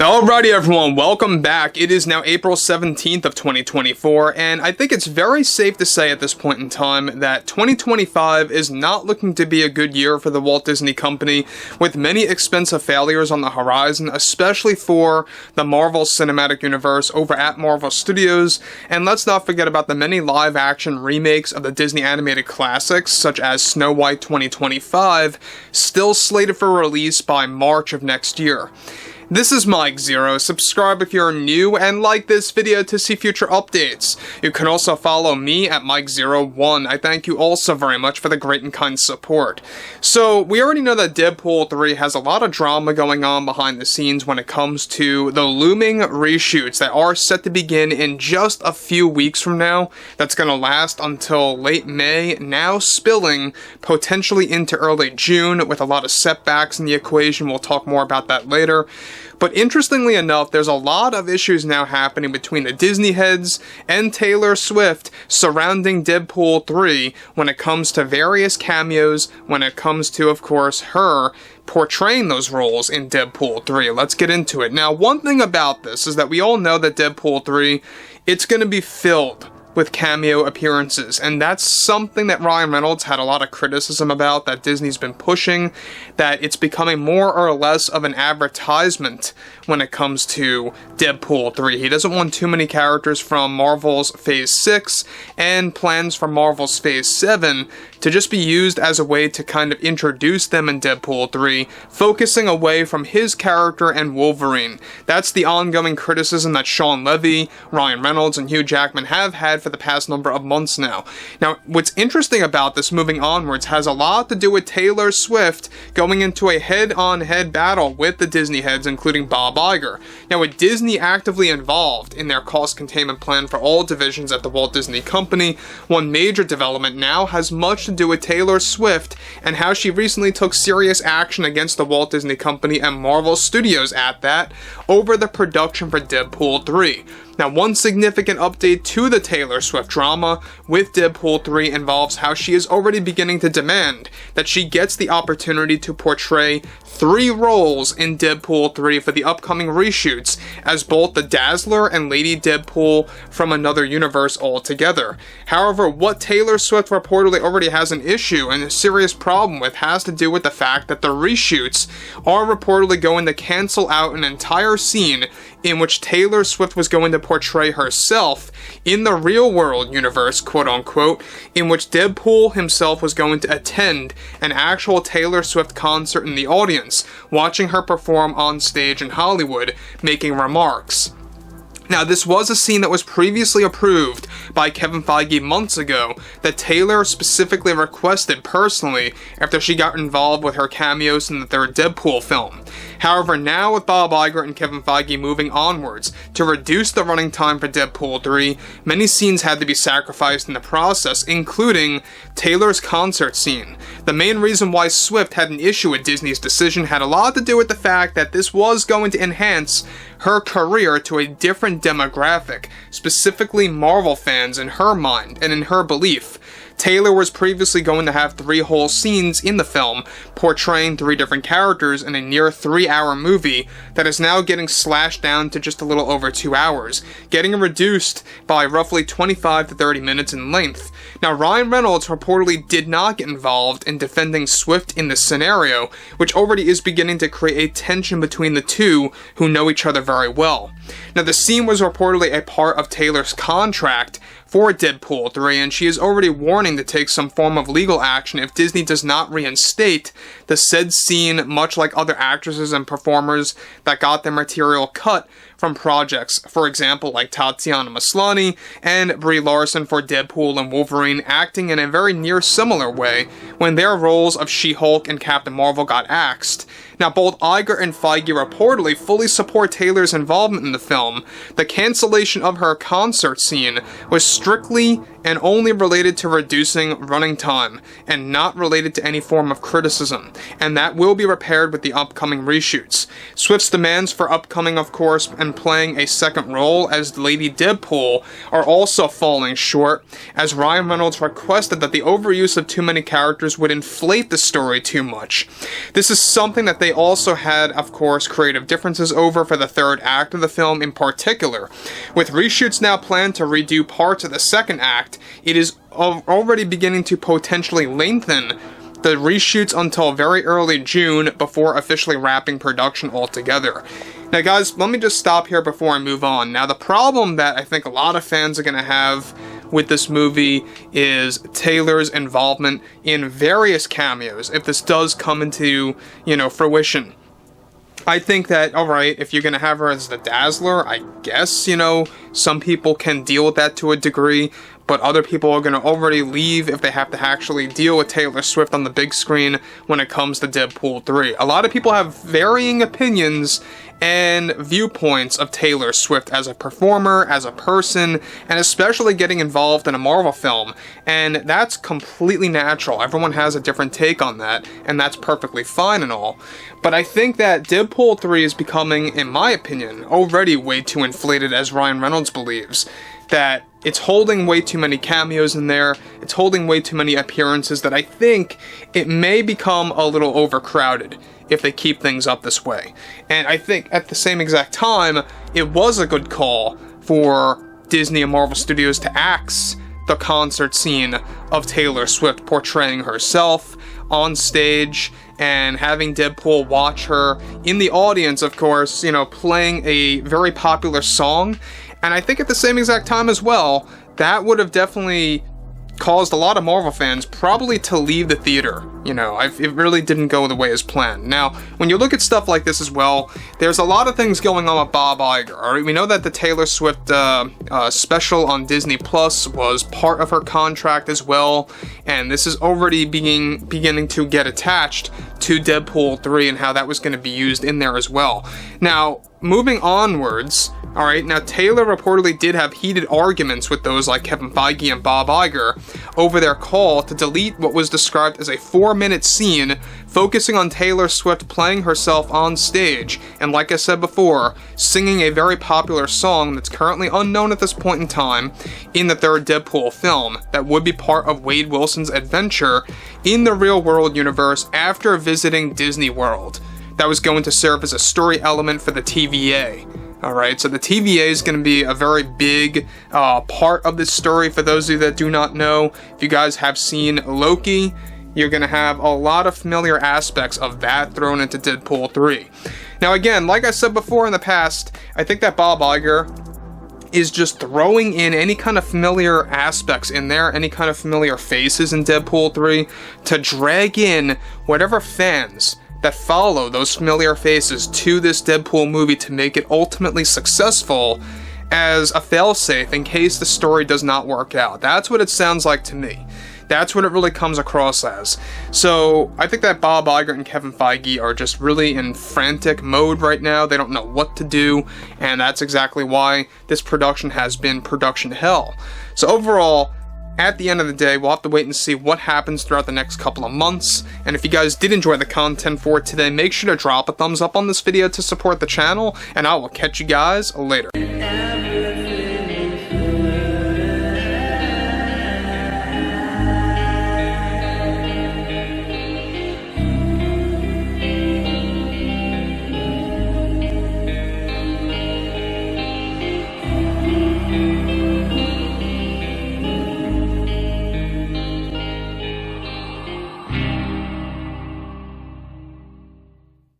Alrighty everyone, welcome back. It is now April 17th of 2024, and I think it's very safe to say at this point in time that 2025 is not looking to be a good year for the Walt Disney Company, with many expensive failures on the horizon, especially for the Marvel Cinematic Universe over at Marvel Studios, and let's not forget about the many live-action remakes of the Disney animated classics, such as Snow White 2025, still slated for release by March of next year. This is Mike Zero. Subscribe if you're new and like this video to see future updates. You can also follow me at Mike01. I thank you all so very much for the great and kind support. So, we already know that Deadpool 3 has a lot of drama going on behind the scenes when it comes to the looming reshoots that are set to begin in just a few weeks from now. That's going to last until late May, now spilling potentially into early June with a lot of setbacks in the equation. We'll talk more about that later. But interestingly enough, there's a lot of issues now happening between the Disney heads and Taylor Swift surrounding Deadpool 3 when it comes to various cameos, when it comes to, of course, her portraying those roles in Deadpool 3. Let's get into it. Now, one thing about this is that we all know that Deadpool 3, it's going to be filled with cameo appearances, and that's something that Ryan Reynolds had a lot of criticism about, that Disney's been pushing, that it's becoming more or less of an advertisement when it comes to Deadpool 3. He doesn't want too many characters from Marvel's Phase 6 and plans for Marvel's Phase 7 to just be used as a way to kind of introduce them in Deadpool 3, focusing away from his character and Wolverine. That's the ongoing criticism that Shawn Levy, Ryan Reynolds, and Hugh Jackman have had for the past number of months now. Now, what's interesting about this moving onwards has a lot to do with Taylor Swift going into a head-on-head battle with the Disney heads, including Bob Iger. Now, with Disney actively involved in their cost containment plan for all divisions at the Walt Disney Company, one major development now has much to do with Taylor Swift and how she recently took serious action against the Walt Disney Company and Marvel Studios at that over the production for Deadpool 3. Now, one significant update to the Taylor Swift drama with Deadpool 3 involves how she is already beginning to demand that she gets the opportunity to portray 3 roles in Deadpool 3 for the upcoming reshoots as both the Dazzler and Lady Deadpool from another universe altogether. However, what Taylor Swift reportedly already has an issue and a serious problem with has to do with the fact that the reshoots are reportedly going to cancel out an entire scene in which Taylor Swift was going to portray herself in the real world universe, quote unquote, in which Deadpool himself was going to attend an actual Taylor Swift concert in the audience, watching her perform on stage in Hollywood, making remarks. Now, this was a scene that was previously approved by Kevin Feige months ago that Taylor specifically requested personally after she got involved with her cameos in the third Deadpool film. However, now with Bob Iger and Kevin Feige moving onwards to reduce the running time for Deadpool 3, many scenes had to be sacrificed in the process, including Taylor's concert scene. The main reason why Swift had an issue with Disney's decision had a lot to do with the fact that this was going to enhance her career to a different demographic, specifically Marvel fans in her mind and in her belief. Taylor was previously going to have 3 whole scenes in the film, portraying 3 different characters in a near 3-hour movie that is now getting slashed down to just a little over 2 hours, getting reduced by roughly 25 to 30 minutes in length. Now, Ryan Reynolds reportedly did not get involved in defending Swift in this scenario, which already is beginning to create tension between the two who know each other very well. Now, the scene was reportedly a part of Taylor's contract for Deadpool 3, and she is already warning to take some form of legal action if Disney does not reinstate the said scene, much like other actresses and performers that got their material cut from projects, for example, like Tatiana Maslany and Brie Larson for Deadpool and Wolverine, acting in a very near similar way when their roles of She-Hulk and Captain Marvel got axed. Now, both Iger and Feige reportedly fully support Taylor's involvement in the film. The cancellation of her concert scene was strictly and only related to reducing running time, and not related to any form of criticism, and that will be repaired with the upcoming reshoots. Swift's demands for upcoming, of course, and Jackman playing a second role as Lady Deadpool are also falling short, as Ryan Reynolds requested that the overuse of too many characters would inflate the story too much. This is something that they also had, of course, creative differences over for the third act of the film in particular. With reshoots now planned to redo parts of the second act, it is already beginning to potentially lengthen the reshoots until very early June before officially wrapping production altogether. Now guys, let me just stop here before I move on. Now the problem that I think a lot of fans are going to have with this movie is Taylor's involvement in various cameos, if this does come into, fruition. I think that, alright, if you're going to have her as the Dazzler, I guess, some people can deal with that to a degree, but other people are going to already leave if they have to actually deal with Taylor Swift on the big screen when it comes to Deadpool 3. A lot of people have varying opinions and viewpoints of Taylor Swift as a performer, as a person, and especially getting involved in a Marvel film, and that's completely natural. Everyone has a different take on that, and that's perfectly fine and all. But I think that Deadpool 3 is becoming, in my opinion, already way too inflated, as Ryan Reynolds believes. That it's holding way too many cameos in there, it's holding way too many appearances that I think it may become a little overcrowded if they keep things up this way. And I think at the same exact time, it was a good call for Disney and Marvel Studios to axe the concert scene of Taylor Swift portraying herself on stage and having Deadpool watch her in the audience, of course, playing a very popular song. And I think at the same exact time as well, that would have definitely caused a lot of Marvel fans probably to leave the theater. It really didn't go the way as planned. Now, when you look at stuff like this as well, there's a lot of things going on with Bob Iger. Alright, we know that the Taylor Swift special on Disney Plus was part of her contract as well, and this is already beginning to get attached to Deadpool 3 and how that was going to be used in there as well. Now, moving onwards, alright, now Taylor reportedly did have heated arguments with those like Kevin Feige and Bob Iger over their call to delete what was described as a 4-minute scene focusing on Taylor Swift playing herself on stage, and like I said before, singing a very popular song that's currently unknown at this point in time in the third Deadpool film that would be part of Wade Wilson's adventure in the real-world universe after visiting Disney World. That was going to serve as a story element for the TVA. Alright, so the TVA is going to be a very big part of this story. For those of you that do not know, if you guys have seen Loki, you're going to have a lot of familiar aspects of that thrown into Deadpool 3. Now again, like I said before in the past, I think that Bob Iger is just throwing in any kind of familiar aspects in there, any kind of familiar faces in Deadpool 3, to drag in whatever fans that follow those familiar faces to this Deadpool movie to make it ultimately successful as a failsafe in case the story does not work out. That's what it sounds like to me. That's what it really comes across as. So I think that Bob Iger and Kevin Feige are just really in frantic mode right now. They don't know what to do, and that's exactly why this production has been production hell. So overall, at the end of the day, we'll have to wait and see what happens throughout the next couple of months. And if you guys did enjoy the content for today, make sure to drop a thumbs up on this video to support the channel, and I will catch you guys later.